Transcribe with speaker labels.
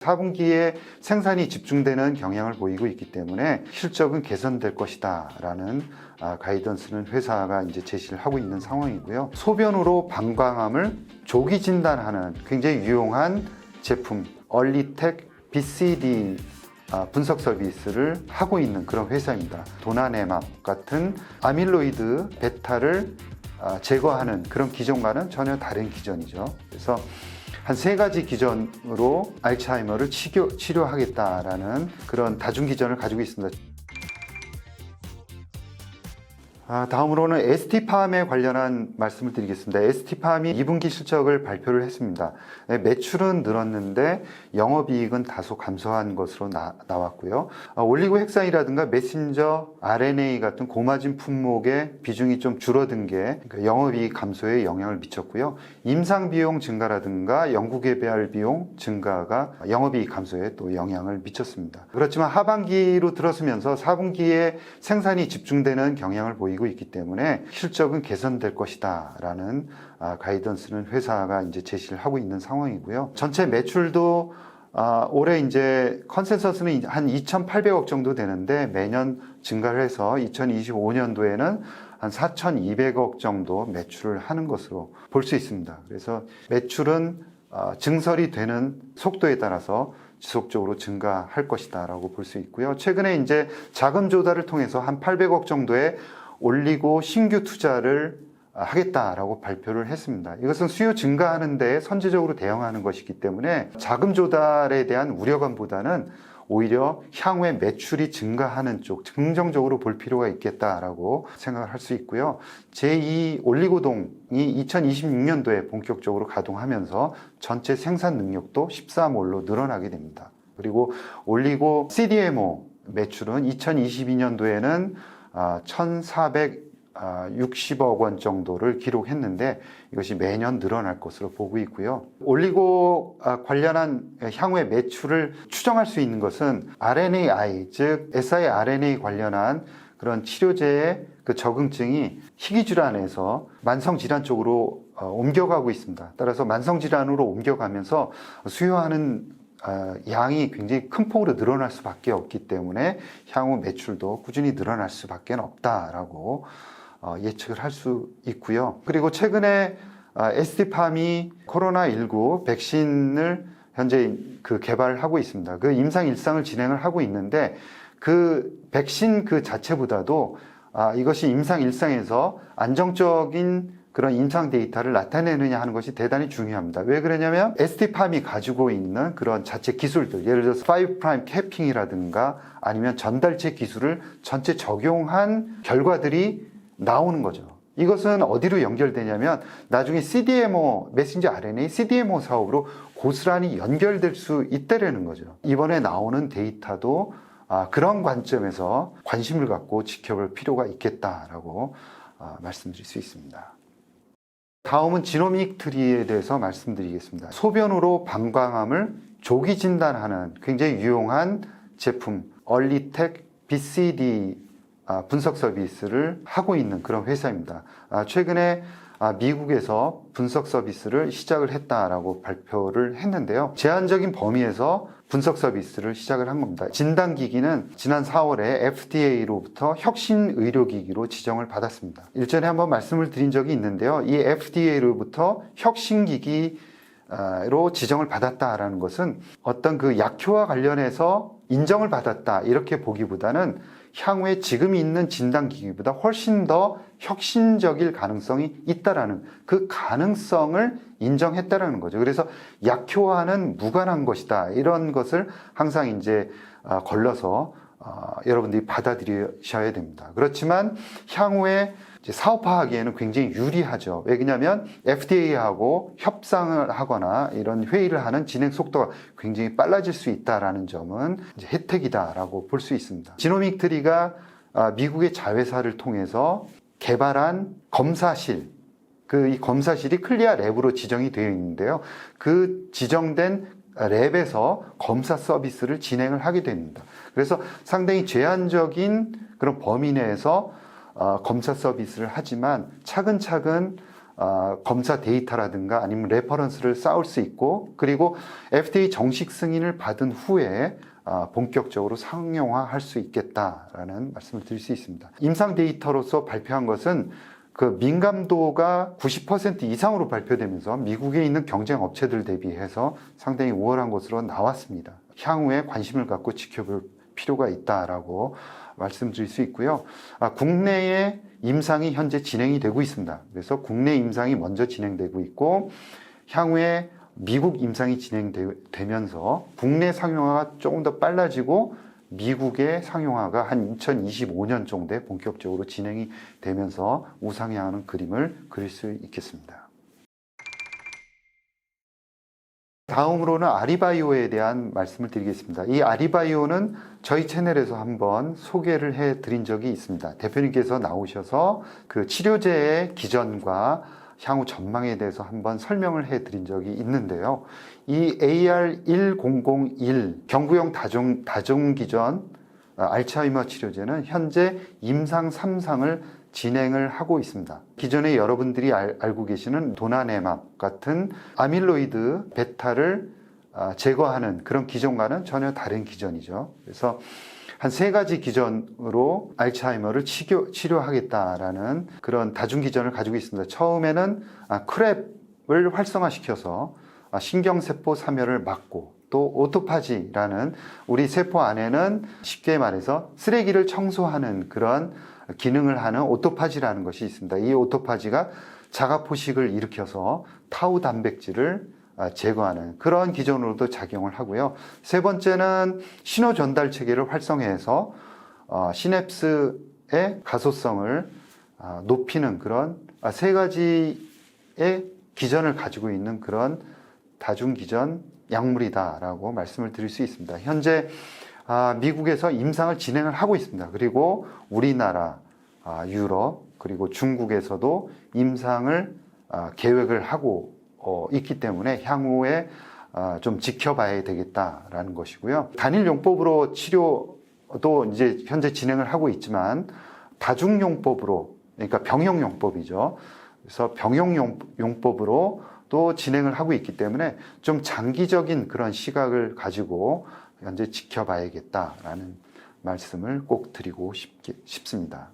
Speaker 1: 4분기에 생산이 집중되는 경향을 보이고 있기 때문에 실적은 개선될 것이다 라는 가이던스는 회사가 이제 제시를 하고 있는 상황이고요. 소변으로 방광암을 조기 진단하는 굉장히 유용한 제품 얼리텍 BCD 분석 서비스를 하고 있는 그런 회사입니다. 도나네맙 같은 아밀로이드 베타를 제거하는 그런 기존과는 전혀 다른 기전이죠. 그래서 한 3가지 기전으로 알츠하이머를 치료하겠다라는 그런 다중기전을 가지고 있습니다. 다음으로는 ST팜에 관련한 말씀을 드리겠습니다. ST팜이 2분기 실적을 발표를 했습니다. 매출은 늘었는데 영업이익은 다소 감소한 것으로 나왔고요. 올리고 헥산이라든가 메신저 RNA 같은 고마진 품목의 비중이 좀 줄어든 게 영업이익 감소에 영향을 미쳤고요. 임상비용 증가라든가 연구개발 비용 증가가 영업이익 감소에 또 영향을 미쳤습니다. 그렇지만 하반기로 들어서면서 4분기에 생산이 집중되는 경향을 보이고 있기 때문에 실적은 개선될 것이다 라는 가이던스는 회사가 이제 제시를 하고 있는 상황이고요. 전체 매출도 올해 이제 컨센서스는 한 2,800억 정도 되는데 매년 증가를 해서 2025년도에는 한 4,200억 정도 매출을 하는 것으로 볼 수 있습니다. 그래서 매출은 증설이 되는 속도에 따라서 지속적으로 증가할 것이다 라고 볼 수 있고요. 최근에 이제 자금 조달을 통해서 한 800억 정도의 올리고 신규 투자를 하겠다라고 발표를 했습니다. 이것은 수요 증가하는 데 선제적으로 대응하는 것이기 때문에 자금 조달에 대한 우려감보다는 오히려 향후에 매출이 증가하는 쪽 긍정적으로 볼 필요가 있겠다라고 생각을 할 수 있고요. 제2 올리고동이 2026년도에 본격적으로 가동하면서 전체 생산 능력도 14몰로 늘어나게 됩니다. 그리고 올리고 CDMO 매출은 2022년도에는 1,460억 원 정도를 기록했는데 이것이 매년 늘어날 것으로 보고 있고요. 올리고 관련한 향후의 매출을 추정할 수 있는 것은 RNAi, 즉 siRNA 관련한 그런 치료제의 그 적응증이 희귀질환에서 만성질환 쪽으로 옮겨가고 있습니다. 따라서 만성질환으로 옮겨가면서 수요하는 양이 굉장히 큰 폭으로 늘어날 수밖에 없기 때문에 향후 매출도 꾸준히 늘어날 수밖에 없다라고 예측을 할 수 있고요. 그리고 최근에 ST팜이 코로나19 백신을 현재 개발하고 있습니다. 그 임상 일상을 진행을 하고 있는데 그 백신 그 자체보다도 이것이 임상 일상에서 안정적인 그런 임상 데이터를 나타내느냐 하는 것이 대단히 중요합니다. 왜 그러냐면 ST팜이 가지고 있는 그런 자체 기술들, 예를 들어서 5' 캐핑이라든가 아니면 전달체 기술을 전체 적용한 결과들이 나오는 거죠. 이것은 어디로 연결되냐면 나중에 CDMO, 메신저 RNA, CDMO 사업으로 고스란히 연결될 수 있다라는 거죠. 이번에 나오는 데이터도 그런 관점에서 관심을 갖고 지켜볼 필요가 있겠다라고 말씀드릴 수 있습니다. 다음은 지노믹 트리에 대해서 말씀드리겠습니다. 소변으로 방광암을 조기 진단하는 굉장히 유용한 제품 얼리텍 BCD 분석 서비스를 하고 있는 그런 회사입니다. 최근에 미국에서 분석 서비스를 시작을 했다라고 발표를 했는데요. 제한적인 범위에서 분석 서비스를 시작을 한 겁니다. 진단기기는 지난 4월에 FDA로부터 혁신 의료기기로 지정을 받았습니다. 일전에 한번 말씀을 드린 적이 있는데요. 이 FDA로부터 혁신기기로 지정을 받았다라는 것은 어떤 그 약효와 관련해서 인정을 받았다 이렇게 보기보다는 향후에 지금 있는 진단기기보다 훨씬 더 혁신적일 가능성이 있다라는 그 가능성을 인정했다라는 거죠. 그래서 약효와는 무관한 것이다. 이런 것을 항상 이제 걸러서 여러분들이 받아들이셔야 됩니다. 그렇지만 향후에 이제 사업화하기에는 굉장히 유리하죠. 왜냐하면 FDA하고 협상을 하거나 이런 회의를 하는 진행 속도가 굉장히 빨라질 수 있다라는 점은 이제 혜택이다라고 볼 수 있습니다. 지노믹 트리가 미국의 자회사를 통해서 개발한 검사실, 이 검사실이 클리아 랩으로 지정이 되어 있는데요. 그 지정된 랩에서 검사 서비스를 진행을 하게 됩니다. 그래서 상당히 제한적인 그런 범위 내에서 검사 서비스를 하지만 차근차근 검사 데이터라든가 아니면 레퍼런스를 쌓을 수 있고, 그리고 FDA 정식 승인을 받은 후에 본격적으로 상용화할 수 있겠다라는 말씀을 드릴 수 있습니다. 임상 데이터로서 발표한 것은 그 민감도가 90% 이상으로 발표되면서 미국에 있는 경쟁 업체들 대비해서 상당히 우월한 것으로 나왔습니다. 향후에 관심을 갖고 지켜볼 필요가 있다라고 말씀드릴 수 있고요. 국내에 임상이 현재 진행이 되고 있습니다. 그래서 국내 임상이 먼저 진행되고 있고, 향후에 미국 임상이 진행되면서 국내 상용화가 조금 더 빨라지고 미국의 상용화가 한 2025년 정도에 본격적으로 진행이 되면서 우상향하는 그림을 그릴 수 있겠습니다. 다음으로는 아리바이오에 대한 말씀을 드리겠습니다. 이 아리바이오는 저희 채널에서 한번 소개를 해드린 적이 있습니다. 대표님께서 나오셔서 그 치료제의 기전과 향후 전망에 대해서 한번 설명을 해드린 적이 있는데요. 이 AR1001 경구용 다중기전 알츠하이머 치료제는 현재 임상 3상을 진행을 하고 있습니다. 기존에 여러분들이 알고 계시는 도나네맙 같은 아밀로이드 베타를 제거하는 그런 기전과는 전혀 다른 기전이죠. 그래서 한 3가지 기전으로 알츠하이머를 치료하겠다라는 그런 다중기전을 가지고 있습니다. 처음에는 크랩을 활성화시켜서 신경세포 사멸을 막고, 또 오토파지라는 우리 세포 안에는 쉽게 말해서 쓰레기를 청소하는 그런 기능을 하는 오토파지라는 것이 있습니다. 이 오토파지가 자가포식을 일으켜서 타우 단백질을 제거하는 그런 기전으로도 작용을 하고요. 3번째는 신호 전달 체계를 활성화해서 시냅스의 가소성을 높이는 그런 3가지의 기전을 가지고 있는 그런 다중기전 약물이다라고 말씀을 드릴 수 있습니다. 현재 미국에서 임상을 진행을 하고 있습니다. 그리고 우리나라, 유럽, 그리고 중국에서도 임상을 계획을 하고 있기 때문에 향후에 좀 지켜봐야 되겠다라는 것이고요. 단일 용법으로 치료도 이제 현재 진행을 하고 있지만 다중용법으로, 그러니까 병용용법이죠. 그래서 병용용법으로 또 진행을 하고 있기 때문에 좀 장기적인 그런 시각을 가지고 현재 지켜봐야겠다라는 말씀을 꼭 드리고 싶습니다.